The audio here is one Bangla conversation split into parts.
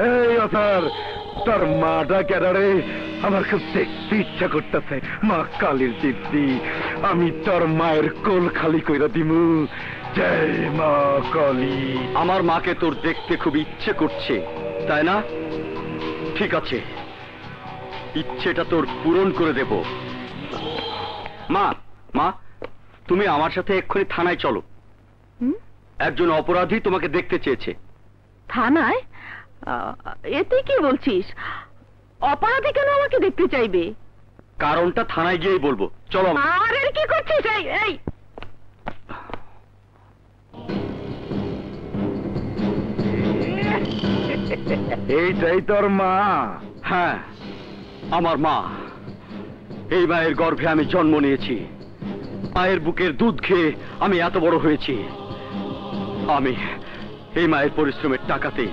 এই অথার তোর মাটা কেডারে? আমার খুব দেখতে ইচ্ছা করতেছে। মা কালীর দিদি, আমি তোর মায়ের কোল খালি কইরা দিমু। জয় মা কালী। আমার মাকে তোর দেখতে খুব ইচ্ছে করছে, তাই না? ঠিক আছে, ইচ্ছেটা তোর পূরণ করে দেব। মা, মা, তুমি আমার সাথে এক্ষুনি থানায় চলো। একজন অপরাধী তোমাকে দেখতে চেয়েছে। থানায়? এতে কি বলছিস? অপরাধী কেন আমাকে দেখতে চাইবে? কারণটা থানায় গিয়েই বলবো, চলো। আরে কি করছিস? এই এইটাই তোর মা? হ্যাঁ, আমার মা। এই মায়ের গর্ভে আমি জন্ম নিয়েছি, মায়ের বুকের দুধ খেয়ে আমি এত বড় হয়েছি। আমি এই মায়ের পরিশ্রমের টাকাতে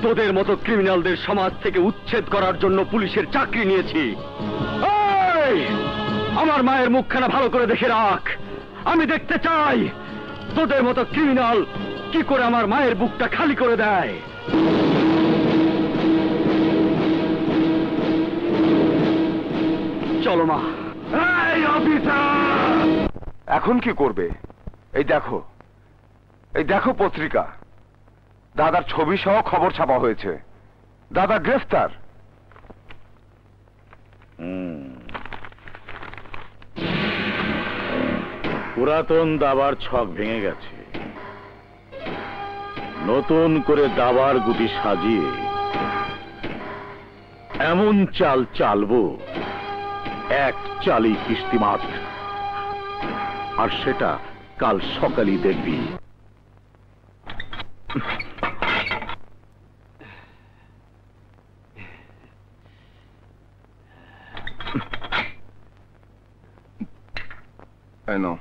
তোদের মতো ক্রিমিনালদের সমাজ থেকে উচ্ছেদ করার জন্য পুলিশের চাকরি নিয়েছি। আমার মায়ের মুখখানা ভালো করে দেখে রাখ। আমি দেখতে চাই তোদের মতো ক্রিমিনাল কি করে আমার মায়ের বুকটা খালি করে দেয়। চলো মা। এই অফিসার, এখন কি করবে? এই দেখো, এই দেখো পত্রিকা, দাদার ছবি সহ খবর ছাপা হয়েছে। দাদা গ্রেফতার। পুরাতন দাবার ছক ভেঙে গেছে, নতুন করে দাবার গুটি সাজিয়ে এমন চাল চালবো, এক চালি কিস্তিমাত। আর সেটা কাল সকালই দেখবি। I know.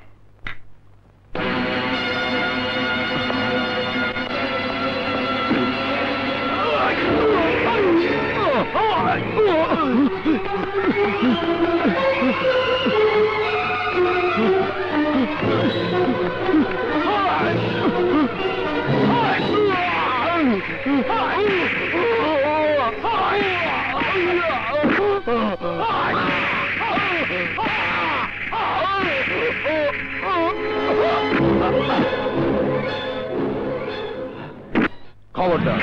খবরদার,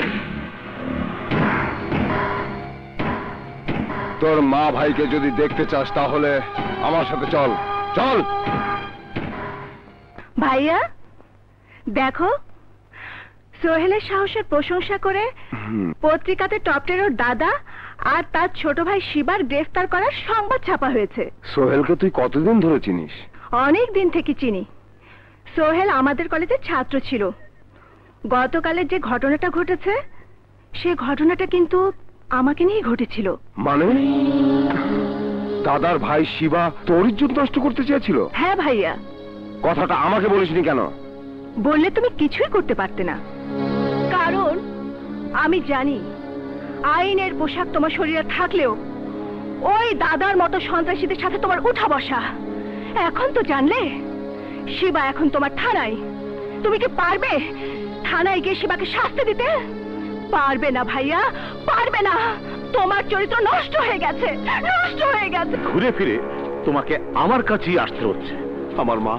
তোর মা ভাইকে যদি দেখতে চাস তাহলে আমার সাথে চল। চল ভাইয়া, দেখো সোহেলের সাহসের প্রশংসা করে পত্রিকাতে টপ 10 ওর দাদা আর তার ছোট ভাই শিবার গ্রেফতার করার সংবাদ ছাপা হয়েছে। সোহেলকে তুই কতদিন ধরে চিনিস? অনেক দিন থেকে চিনি। সোহেল আমাদের কলেজের ছাত্র ছিল। গতকালের যে ঘটনাটা ঘটেছে, সে ঘটনাটা কিন্তু আমাকে নিয়ে ঘটেছিল। মানে দাদার ভাই শিবা তোর ইজ্জত নষ্ট করতে চেয়েছিল? হ্যাঁ ভাইয়া। কথাটা আমাকে বলিসনি কেন? বললে তুমি কিছুই করতে পারতে না, কারণ আমি জানি আইনের পোশাক তোমার শরীরে থাকলেও ওই দাদার মতো সন্ত্রাসীদের সাথে তোমার উঠা বসা। এখন তো জানলে শিবা এখন তোমার থানায়। তুমি কি পারবে থানায় গিয়ে শিবাকে শাস্তি দিতে? পারবে না ভাইয়া, পারবে না। তোমার চরিত্র নষ্ট হয়ে গেছে, নষ্ট হয়ে গেছে। ঘুরে ফিরে তোমাকে আমার কাছেই আসতে হচ্ছে। আমার মা,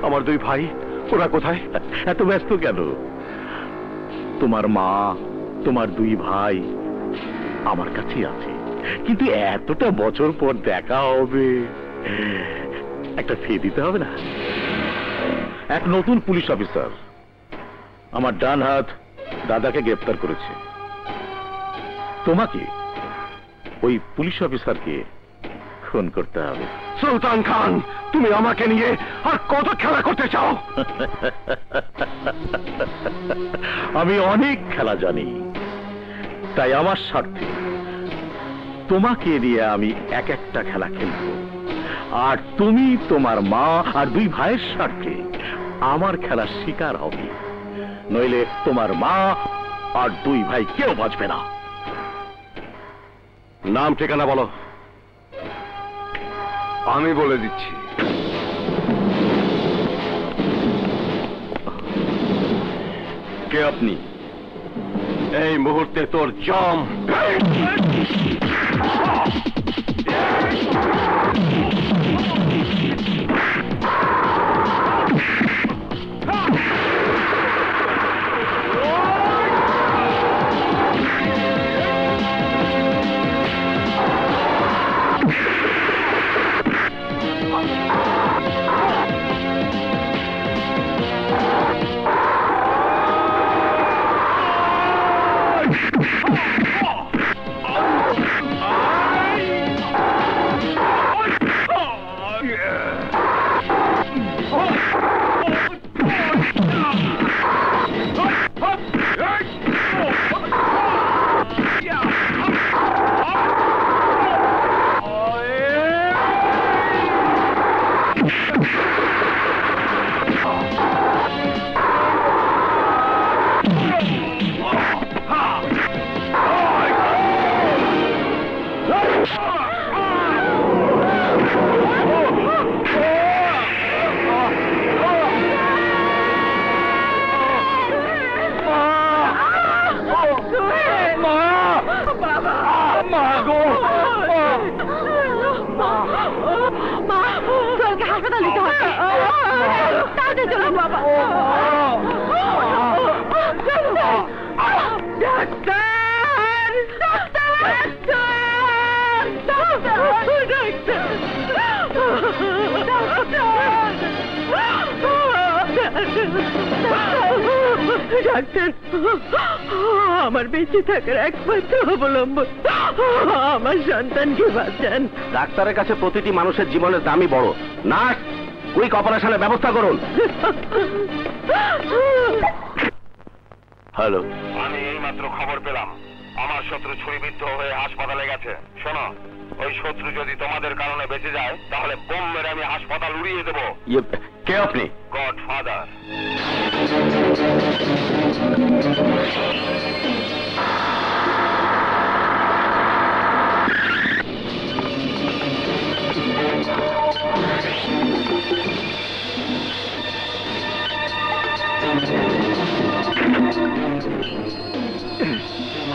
আমার দুই ভাই, ওরা কোথায়? এত ব্যস্ত কেন? তোমার মা, তোমার দুই ভাই আমার কাছেই আছে, কিন্তু এতটা বছর পর দেখা হবে, একটা ফি দিতে হবে না? এক নতুন পুলিশ অফিসার আমার ডান হাত দাদাকে গ্রেফতার করেছে। তোমাকে ওই পুলিশ অফিসারকে খুন করতে হবে। সুলতান খান, তুমি আমাকে নিয়ে আর কত খেলা করতে চাও? আমি অনেক খেলা জানি, তাই আমার স্বার্থে তোমাকে নিয়ে আমি এক একটা খেলা খেলব, আর তুমি তোমার মা আর দুই ভাইয়ের স্বার্থে আমার খেলার শিকার হবে। নইলে তোমার মা আর দুই ভাই কেউ বাঁচবে না। নাম ঠিকানা বলো। আমি বলে দিচ্ছি। কে আপনি? এই মুহূর্তে তোর জম। হাসপাতালে নিতে হবে। তাড়াতাড়ি চলো বাবা। ডাক্তার, ডাক্তার, আমার বেঁচে থাকার একমাত্র অবলম্বন আমার সন্তানকে বাঁচান। ডাক্তারের কাছে প্রতিটি মানুষের জীবনের দামই বড়। নার্স, কুইক অপারেশনের ব্যবস্থা করুন। হ্যালো, আমি এইমাত্র খবর পেলাম আমার শত্রু ছুরিবিদ্ধ হয়ে হাসপাতালে গেছে। শোনো, ওই শত্রু যদি তোমাদের কারণে বেঁচে যায় তাহলে বোম মেরে আমি হাসপাতাল উড়িয়ে দেবো। কে আপনি? গডফাদার।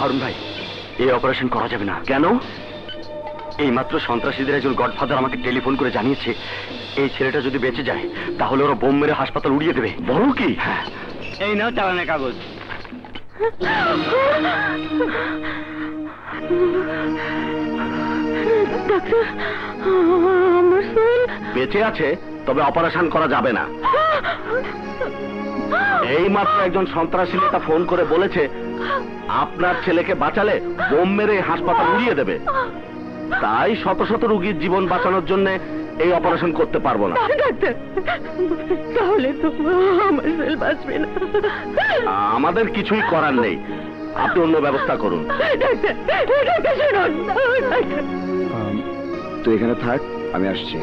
হারুন ভাই, এই অপারেশন করা যাবে না। কেন? এইমাত্র সন্ত্রাসীদের একজন গডফাদার আমাকে টেলিফোন করে জানিয়েছে এই ছেলেটা যদি বেঁচে যায় তাহলে ওরা বোম মেরে হাসপাতাল উড়িয়ে দেবে। বড় কি? হ্যাঁ, এই নাও চালানের কাগজ। ডাক্তার, আমার সোল বেঁচে আছে, তবে অপারেশন করা যাবে না। এইমাত্র একজন সন্ত্রাসী নেতা ফোন করে বলেছে আপনার ছেলেকে বাঁচালে বোম মেরে হাসপাতাল উড়িয়ে দেবে। তাই শত শত রোগীর জীবন বাঁচানোর জন্য এই অপারেশন করতে পারবো না। ডাক্তার, তাহলে তো আমার সোল বাঁচবে না। আমাদের কিছুই করার নেই, আপনি অন্য ব্যবস্থা করুন। ডাক্তার, ডাক্তার শুনুন। তুই এখানে থাক, আমি আসছি।